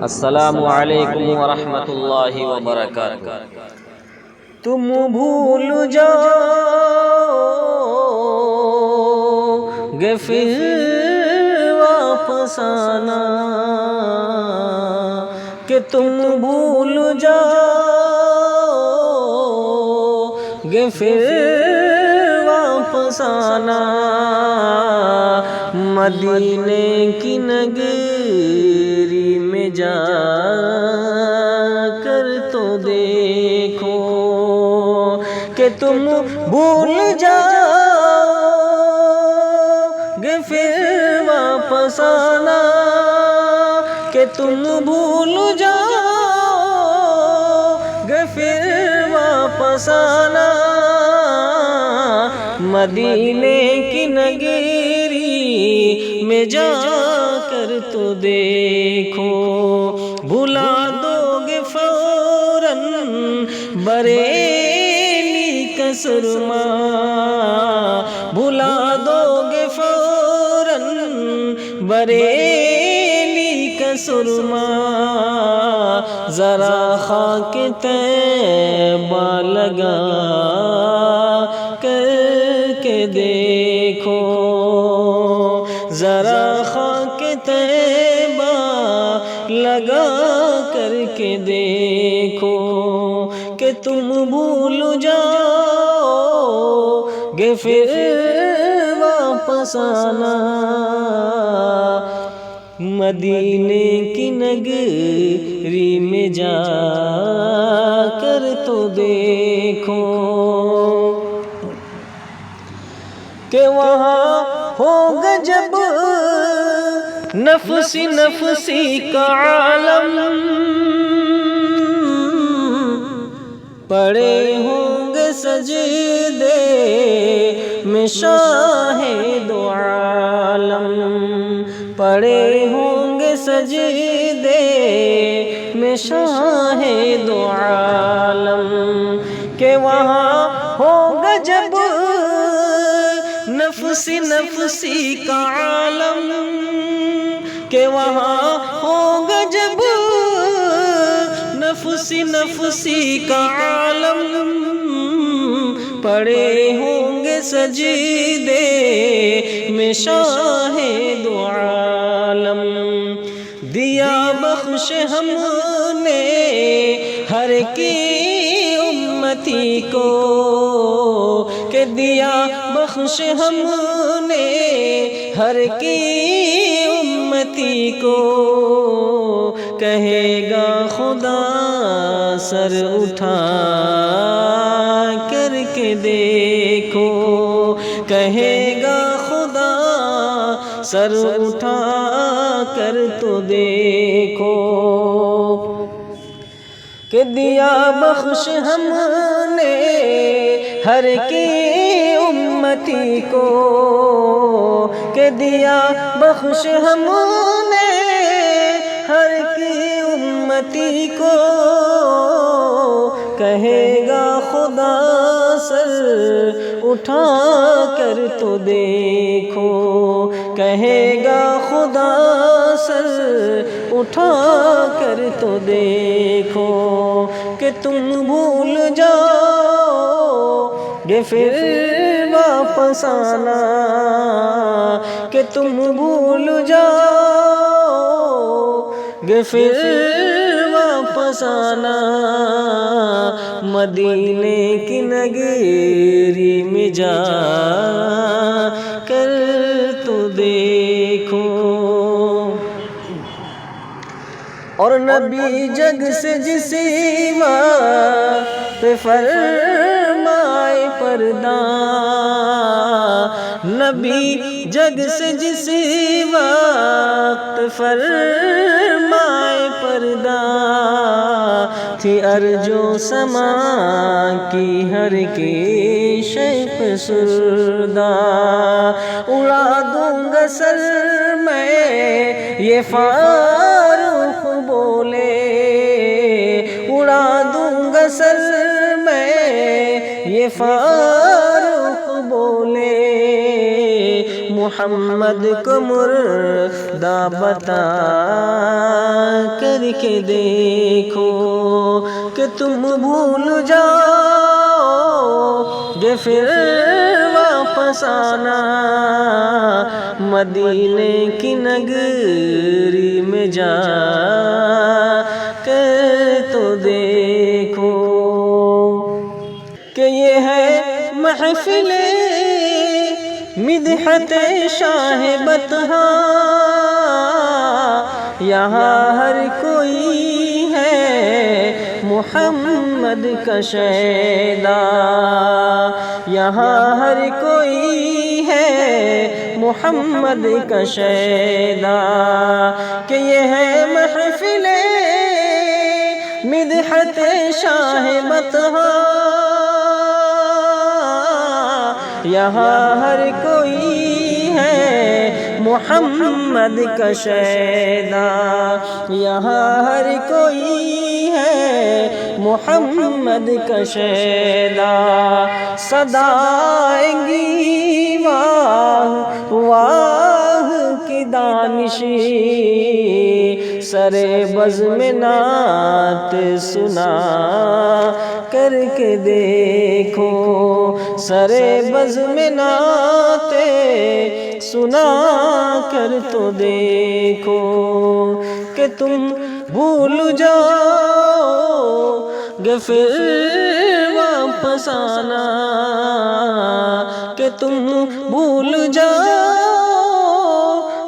السلام علیکم ورحمۃ اللہ وبرکاتہ۔ تم بھول جاؤ گے پھر واپس آنا، کہ تم بھول جاؤ گے پھر واپس آنا، مدینے کی نگری میں جا کر تو دیکھو، کہ تم بھول جاؤ گے پھر واپس آنا، کہ تم بھول جاؤ گے پھر واپس آنا، مدینے کی نگری میں جا کر تو دیکھو، بھلا دو گے فوراً بریلی کا سرما، بھلا دو گے فوراً بریلی کا سرما، ذرا خاک طیبہ لگا کر کے دیکھو، ذرا خاک طیبہ لگا کر کے دیکھو، کہ تم بھول جاؤ گے پھر واپس آنا، مدینے کی نگری میں جا کر تو دیکھو، کہ وہاں ہوگا جب نفسی نفسی کا عالم، پڑے ہوں گے سجدے میں شاہ دو عالم، پڑے ہوں گے سجدے میں شاہ دو عالم، کہ وہاں ہوگا جب نفسی نفسی کا عالم، کہ وہاں ہوگا جب نفسی نفسی کا عالم، پڑے ہوں گے سجدے میں شاہ دو عالم، دیا بخش ہم نے ہر کی امتی کو، کہ دیا بخش ہم نے ہر کی امتی کو، کہے گا خدا سر اٹھا کر کے دیکھو، کہے گا خدا سر اٹھا کر تو دیکھو، کہ دیا بخش ہم نے ہر کی امتی کو، کہ دیا بخش ہم نے ہر کی امتی کو، کہے گا خدا سر اٹھا کر تو دیکھو، کہے گا خدا سر اٹھا کر تو دیکھو، کہ تم بھول جاؤ گے پھر واپس آنا، کہ تم بھول جاؤ گے پھر واپس آنا، مدینے کی نگری میں جا کر تو دیکھو، اور نبی جگ سے جسی وقت فرمائے پردہ، نبی جگ سے جسی وقت فرمائے پردہ، تھی ارجو سما کی ہر کی شیپ سردہ، اڑا دوں گا سر میں یہ فاروق بولے، اڑا دوں گا سر میں یہ فاروق بولے، محمد کو مردہ بتا کر کے دیکھو کہ تم بھول جاؤ گے پھر واپس آنا مدینے کی نگری میں جا کر تو دیکھو کہ یہ ہے محفل مدحت شاہ بطحا یہاں ہر کوئی ہے محمد کا شیدا یہاں ہر کوئی ہے محمد کا شیدا کہ یہ ہے محفل مدحت شاہ بطحا یہاں ہر کوئی ہے محمد کا شیدا یہاں ہر کوئی ہے محمد کا شیدا صدائیں گی واہ واہ کی دانشی سرے بزم نعت سنا کر کے دیکھو سرے بزم نعت سنا کر تو دیکھو کہ تم بھول جاؤ گے پھر واپس آنا کہ تم بھول جاؤ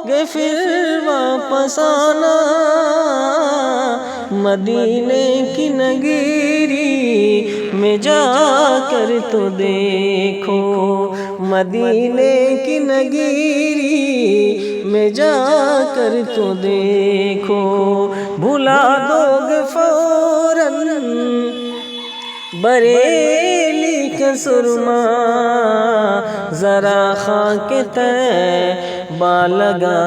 گے پھر واپس آنا مدینے کی نگری میں جا کر تو دیکھو مدینے کی نگری میں جا کر تو دیکھو بھلا دو گے فوراً بریلی کا سرما ذرا خاک طیبہ لگا